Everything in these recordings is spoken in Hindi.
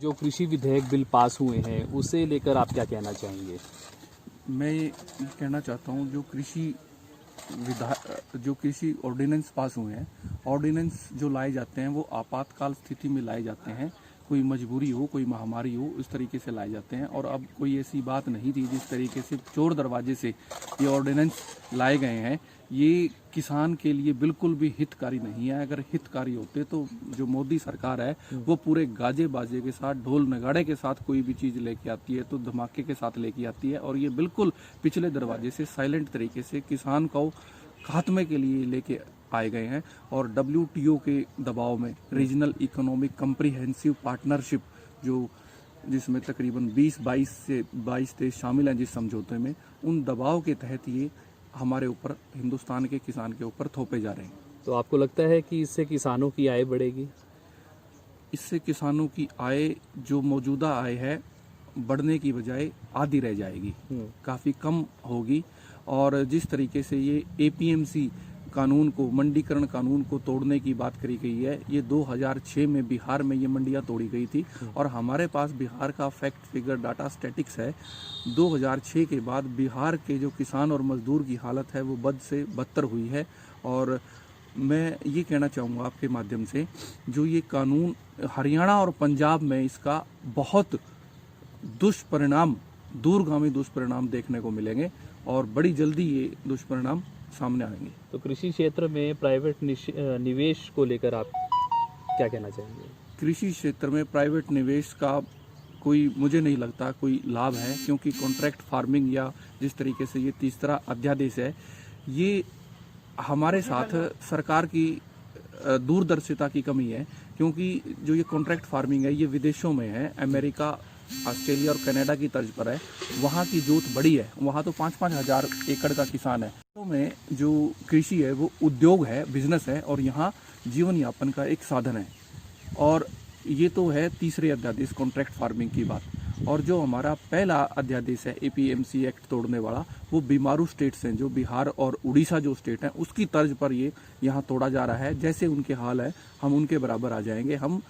जो कृषि विधेयक बिल पास हुए हैं उसे लेकर आप क्या कहना चाहेंगे? मैं ये कहना चाहता हूँ जो कृषि ऑर्डिनेंस पास हुए हैं, ऑर्डिनेंस जो लाए जाते हैं वो आपातकाल स्थिति में लाए जाते हैं। कोई मजबूरी हो, कोई महामारी हो, इस तरीके से लाए जाते हैं। और अब कोई ऐसी बात नहीं थी जिस तरीके से चोर दरवाजे से ये ऑर्डिनेंस लाए गए हैं, ये किसान के लिए बिल्कुल भी हितकारी नहीं है। अगर हितकारी होते तो जो मोदी सरकार है वो पूरे गाजे बाजे के साथ, ढोल नगाड़े के साथ कोई भी चीज़ लेके आती है तो धमाके के साथ लेके आती है। और ये बिल्कुल पिछले दरवाजे से साइलेंट तरीके से किसान को खात्मे के लिए लेके आए गए हैं। और WTO के दबाव में रीजनल इकोनॉमिक कम्प्रीहेंसिव पार्टनरशिप जिसमें तकरीबन 22 देश शामिल हैं जिस समझौते में, उन दबाव के तहत ये हमारे ऊपर, हिंदुस्तान के किसान के ऊपर थोपे जा रहे हैं। तो आपको लगता है कि इससे किसानों की आय बढ़ेगी? इससे किसानों की आय, जो मौजूदा आय है, बढ़ने की बजाय आधी रह जाएगी, काफ़ी कम होगी। और जिस तरीके से ये APMC कानून को, मंडीकरण कानून को तोड़ने की बात करी गई है, ये 2006 में बिहार में ये मंडियां तोड़ी गई थी। और हमारे पास बिहार का फैक्ट फिगर डाटा स्टैटिक्स है। 2006 के बाद बिहार के जो किसान और मजदूर की हालत है वो बद से बदतर हुई है। और मैं ये कहना चाहूँगा आपके माध्यम से, जो ये कानून हरियाणा और पंजाब में इसका बहुत दुष्परिणाम, दूरगामी दुष्परिणाम देखने को मिलेंगे और बड़ी जल्दी ये दुष्परिणाम सामने आएंगे। तो कृषि क्षेत्र में प्राइवेट निवेश को लेकर आप क्या कहना चाहेंगे? कृषि क्षेत्र में प्राइवेट निवेश का कोई, मुझे नहीं लगता कोई लाभ है, क्योंकि कॉन्ट्रैक्ट फार्मिंग या जिस तरीके से ये तीसरा अध्यादेश है, ये हमारे साथ सरकार की दूरदर्शिता की कमी है। क्योंकि जो ये कॉन्ट्रैक्ट फार्मिंग है ये विदेशों में है, अमेरिका, ऑस्ट्रेलिया और कनाडा की तर्ज पर है। वहाँ की जोत बड़ी है, वहाँ तो 5-5 हज़ार एकड़ का किसान है। तो में जो कृषि है वो उद्योग है, बिजनेस है, और यहाँ जीवन यापन का एक साधन है। और ये तो है तीसरे अध्यादेश कॉन्ट्रैक्ट फार्मिंग की बात। और जो हमारा पहला अध्यादेश है APMC एक्ट तोड़ने वाला, वो बीमारू स्टेट्स हैं, जो बिहार और उड़ीसा जो स्टेट हैं, उसकी तर्ज पर ये यहाँ तोड़ा जा रहा है। जैसे उनके हाल है हम उनके बराबर आ जाएंगे। हम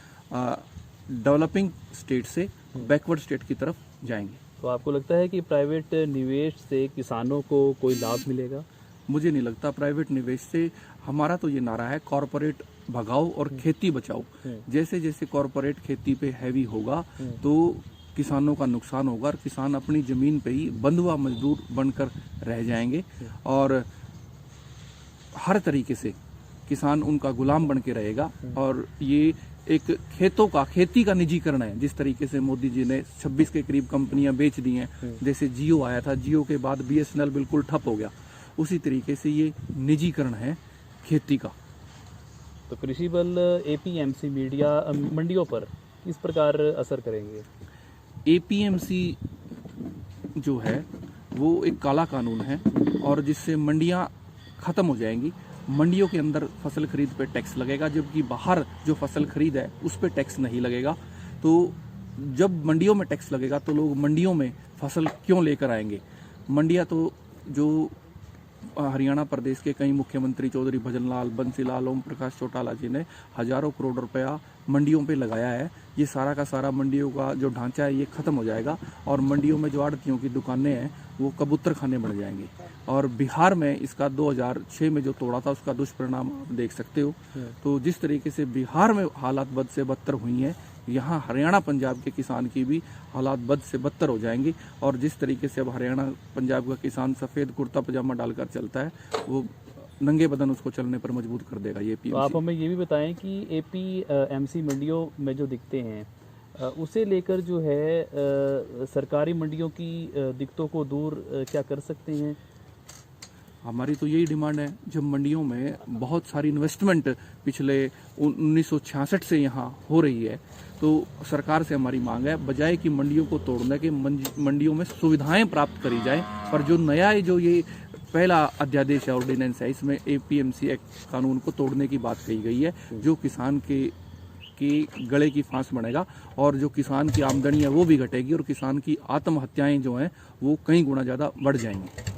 डेवलपिंग स्टेट से बैकवर्ड स्टेट की तरफ जाएंगे। तो आपको लगता है कि प्राइवेट निवेश से किसानों को कोई लाभ मिलेगा? मुझे नहीं लगता प्राइवेट निवेश से। हमारा तो ये नारा है, कॉरपोरेट भगाओ और खेती बचाओ। जैसे जैसे कॉरपोरेट खेती पे हैवी होगा तो किसानों का नुकसान होगा और किसान अपनी जमीन पे ही बंधुआ मजदूर बनकर रह जाएंगे। और हर तरीके से किसान उनका गुलाम बन के रहेगा। और ये एक खेती का निजीकरण है। जिस तरीके से मोदी जी ने 26 के करीब कंपनियां बेच दी हैं, जैसे जियो आया था, जियो के बाद BSNL बिल्कुल ठप हो गया, उसी तरीके से ये निजीकरण है खेती का। तो कृषि बल APMC मंडियों पर किस प्रकार असर करेंगे? APMC जो है वो एक काला कानून है, और जिससे मंडियां खत्म हो जाएंगी। मंडियों के अंदर फसल खरीद पे टैक्स लगेगा, जबकि बाहर जो फसल खरीद है उस पे टैक्स नहीं लगेगा। तो जब मंडियों में टैक्स लगेगा तो लोग मंडियों में फसल क्यों लेकर आएंगे? मंडियां तो जो हरियाणा प्रदेश के कई मुख्यमंत्री चौधरी भजनलाल, बंसीलाल, ओम प्रकाश चौटाला जी ने हजारों करोड़ रुपया मंडियों पे लगाया है। ये सारा का सारा मंडियों का जो ढांचा है ये खत्म हो जाएगा, और मंडियों में जो आड़तियों की दुकानें हैं वो कबूतर खाने बन जाएंगे। और बिहार में इसका 2006 में जो तोड़ा था उसका दुष्परिणाम आप देख सकते हो। तो जिस तरीके से बिहार में हालात बद से बदतर हुई हैं, यहाँ हरियाणा पंजाब के किसान की भी हालात बद से बदतर हो जाएंगी। और जिस तरीके से अब हरियाणा पंजाब का किसान सफ़ेद कुर्ता पजामा डालकर चलता है, वो नंगे बदन उसको चलने पर मजबूर कर देगा ये APMC। तो आप हमें ये भी बताएं कि APMC मंडियों में जो दिखते हैं, उसे लेकर जो है सरकारी मंडियों की दिक्कतों को दूर क्या कर सकते हैं? हमारी तो यही डिमांड है। जब मंडियों में बहुत सारी इन्वेस्टमेंट पिछले 1966 से यहाँ हो रही है, तो सरकार से हमारी मांग है, बजाय कि मंडियों को तोड़ने के, मंडियों में सुविधाएं प्राप्त करी जाए। पर जो नया जो ये पहला अध्यादेश है, ऑर्डिनेंस है, इसमें APMC एक्ट कानून को तोड़ने की बात कही गई है, जो किसान के गले की फांस बनेगा। और जो किसान की आमदनी है वो भी घटेगी, और किसान की आत्महत्याएं जो हैं वो कई गुना ज़्यादा बढ़ जाएंगी।